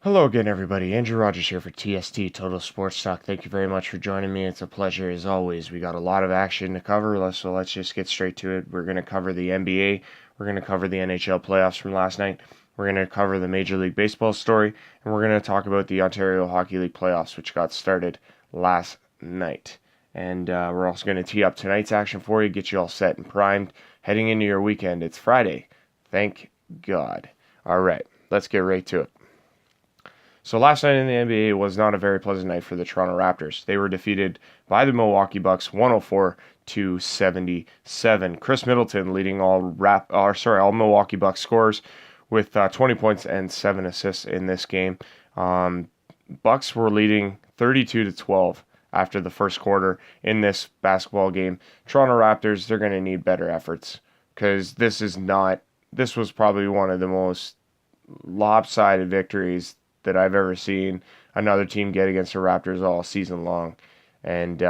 Hello again, everybody. Andrew Rogers here for TST Total Sports Talk. Thank you very much for joining me. It's a pleasure as always. We got a lot of action to cover, so let's just get straight to it. We're going to cover the NBA. We're going to cover the NHL playoffs from last night. We're going to cover the Major League Baseball story, and we're going to talk about the Ontario Hockey League playoffs, which got started last night. And we're also going to tee up tonight's action for you, get you all set and primed heading into your weekend. It's Friday. Thank God. All right, let's get right to it. So last night in the NBA was not a very pleasant night for the Toronto Raptors. They were defeated by the Milwaukee Bucks 104-77. Chris Middleton leading all Milwaukee Bucks scorers with 20 points and 7 assists in this game. Bucks were leading 32-12 after the first quarter in this basketball game. Toronto Raptors, they're going to need better efforts because this was probably one of the most lopsided victories that I've ever seen another team get against the Raptors all season long. And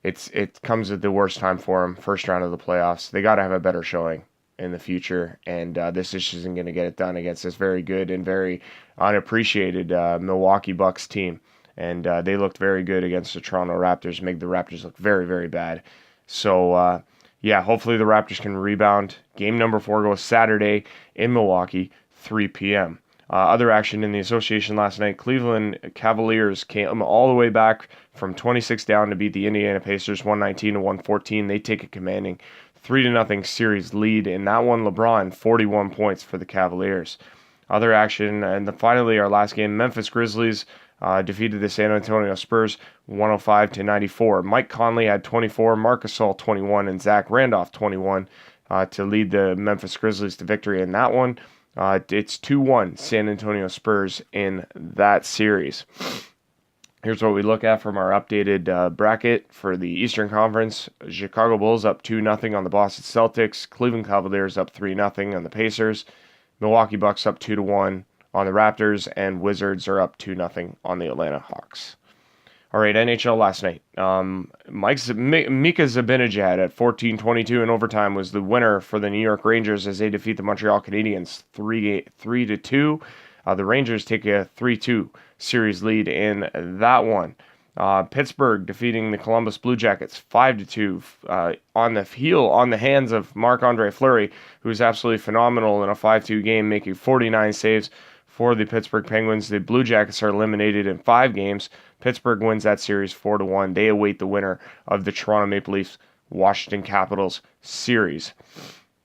it comes at the worst time for them, first round of the playoffs. They got to have a better showing in the future, and this just isn't going to get it done against this very good and very unappreciated Milwaukee Bucks team. And they looked very good against the Toronto Raptors, make the Raptors look very, very bad. So, hopefully the Raptors can rebound. Game number 4 goes Saturday in Milwaukee, 3 p.m. Other action in the association last night, Cleveland Cavaliers came all the way back from 26 down to beat the Indiana Pacers 119-114. They take a commanding 3-0 series lead. In that one, LeBron, 41 points for the Cavaliers. Other action, and finally our last game, Memphis Grizzlies defeated the San Antonio Spurs 105-94. Mike Conley had 24, Marc Gasol 21, and Zach Randolph 21 to lead the Memphis Grizzlies to victory in that one. It's 2-1 San Antonio Spurs in that series. Here's what we look at from our updated bracket for the Eastern Conference. Chicago Bulls up 2-0 on the Boston Celtics. Cleveland Cavaliers up 3-0 on the Pacers. Milwaukee Bucks up 2-1 on the Raptors. And Wizards are up 2-0 on the Atlanta Hawks. All right, NHL last night. Mika Zibanejad at 14-22 in overtime was the winner for the New York Rangers as they defeat the Montreal Canadiens 3-2. The Rangers take a 3-2 series lead in that one. Pittsburgh defeating the Columbus Blue Jackets 5-2 on the hands of Marc-Andre Fleury, who's absolutely phenomenal in a 5-2 game, making 49 saves for the Pittsburgh Penguins. The Blue Jackets are eliminated in 5 games. Pittsburgh wins that series 4-1. They await the winner of the Toronto Maple Leafs Washington Capitals series.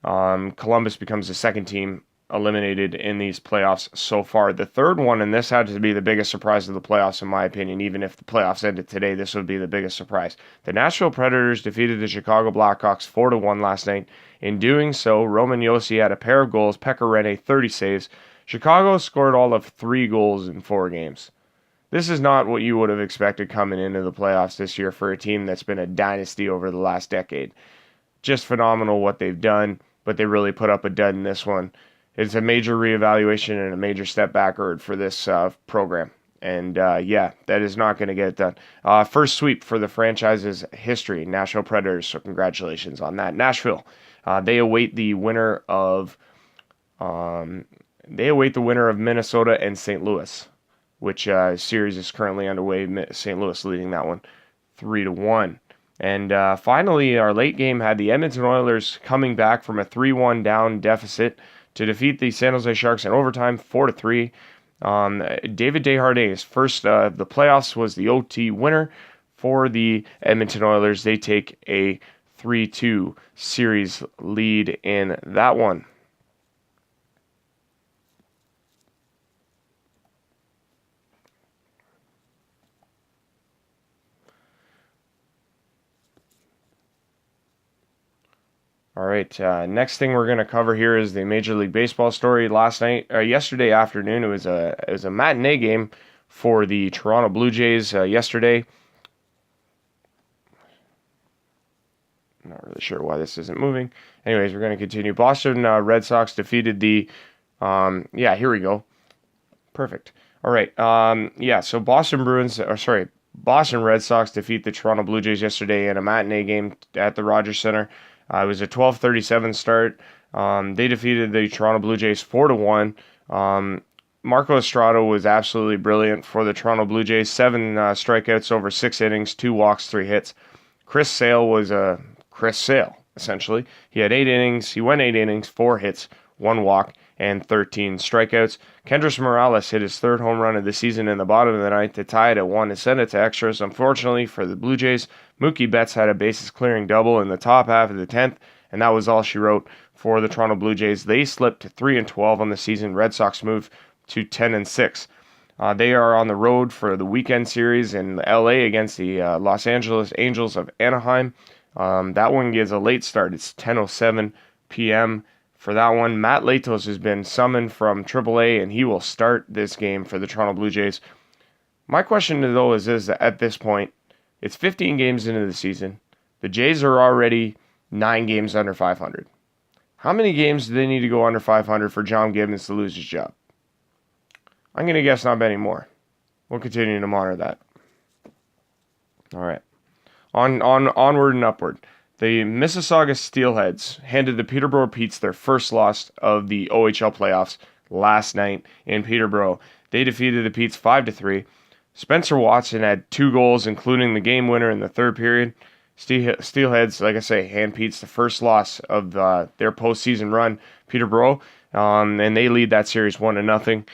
Columbus becomes the second team eliminated in these playoffs so far. The third one, and this had to be the biggest surprise of the playoffs in my opinion, even if the playoffs ended today, this would be the biggest surprise. The Nashville Predators defeated the Chicago Blackhawks 4-1 last night. In doing so, Roman Josi had a pair of goals, Pekka Rinne 30 saves. Chicago scored all of 3 goals in 4 games. This is not what you would have expected coming into the playoffs this year for a team that's been a dynasty over the last decade. Just phenomenal what they've done, but they really put up a dud in this one. It's a major reevaluation and a major step backward for this program. And that is not going to get it done. First sweep for the franchise's history, Nashville Predators, so congratulations on that. Nashville, they await the winner of Minnesota and St. Louis, which series is currently underway. St. Louis leading that one 3-1. And finally, our late game had the Edmonton Oilers coming back from a 3-1 down deficit to defeat the San Jose Sharks in overtime 4-3. David Desharnais, first the playoffs, was the OT winner for the Edmonton Oilers. They take a 3-2 series lead in that one. All right, next thing we're going to cover here is the Major League Baseball story. Yesterday afternoon, it was a matinee game for the Toronto Blue Jays yesterday. I'm not really sure why this isn't moving. Anyways, we're going to continue. Boston Red Sox defeated the... here we go. Perfect. All right, so Boston Red Sox defeat the Toronto Blue Jays yesterday in a matinee game at the Rogers Center. It was a 12:37 start. They defeated the Toronto Blue Jays 4-1. Marco Estrada was absolutely brilliant for the Toronto Blue Jays. 7 strikeouts over 6 innings, 2 walks, 3 hits. Chris Sale was a Chris Sale, essentially. He had 8 innings. He went 8 innings, 4 hits, 1 walk, and 13 strikeouts. Kendrys Morales hit his 3rd home run of the season in the bottom of the 9th to tie it at 1 and send it to extras. Unfortunately for the Blue Jays, Mookie Betts had a bases-clearing double in the top half of the 10th, and that was all she wrote for the Toronto Blue Jays. They slipped to 3-12 on the season. Red Sox moved to 10-6. They are on the road for the weekend series in LA against the Los Angeles Angels of Anaheim. That one gets a late start. It's 10:07 p.m. for that one. Matt Latos has been summoned from AAA, and he will start this game for the Toronto Blue Jays. My question, though, is that at this point, it's 15 games into the season. The Jays are already 9 games under 500. How many games do they need to go under 500 for John Gibbons to lose his job? I'm going to guess not many more. We'll continue to monitor that. All right. Onward and upward. The Mississauga Steelheads handed the Peterborough Petes their first loss of the OHL playoffs last night in Peterborough. They defeated the Petes 5-3. Spencer Watson had 2 goals, including the game winner in the 3rd period. Steelheads, like I say, hand Petes the first loss of their postseason run, Peterborough, and they lead that series 1-0.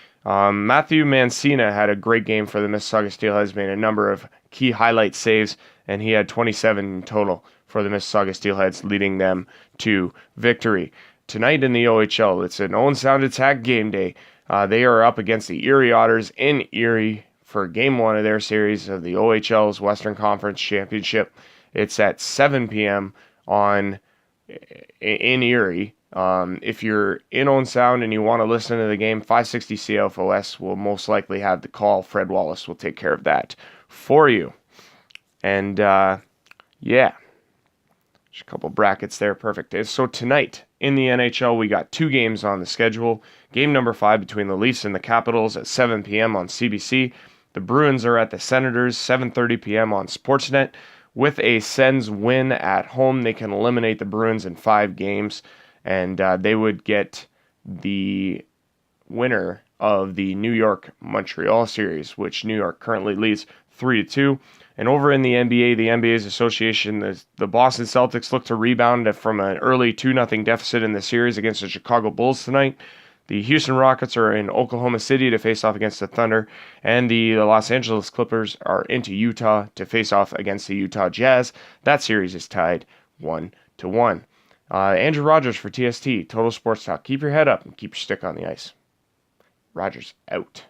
Matthew Mancina had a great game for the Mississauga Steelheads, made a number of key highlight saves, and he had 27 in total for the Mississauga Steelheads, leading them to victory. Tonight in the OHL, it's an Owen Sound Attack game day. They are up against the Erie Otters in Erie for Game 1 of their series of the OHL's Western Conference Championship. It's at 7 p.m. in Erie. If you're in Owen Sound and you want to listen to the game, 560 CFOS will most likely have the call. Fred Wallace will take care of that for you. And yeah, just a couple brackets there. Perfect. So tonight in the NHL, we got 2 games on the schedule. Game number 5 between the Leafs and the Capitals at 7 p.m. on CBC. The Bruins are at the Senators, 7:30 p.m. on Sportsnet. With a Sens win at home, they can eliminate the Bruins in 5 games. And they would get the winner of the New York-Montreal series, which New York currently leads 3-2. And over in the NBA, the NBA's association, the Boston Celtics look to rebound from an early 2-0 deficit in the series against the Chicago Bulls tonight. The Houston Rockets are in Oklahoma City to face off against the Thunder, and the Los Angeles Clippers are into Utah to face off against the Utah Jazz. That series is tied 1-1. Andrew Rogers for TST, Total Sports Talk. Keep your head up and keep your stick on the ice. Rogers out.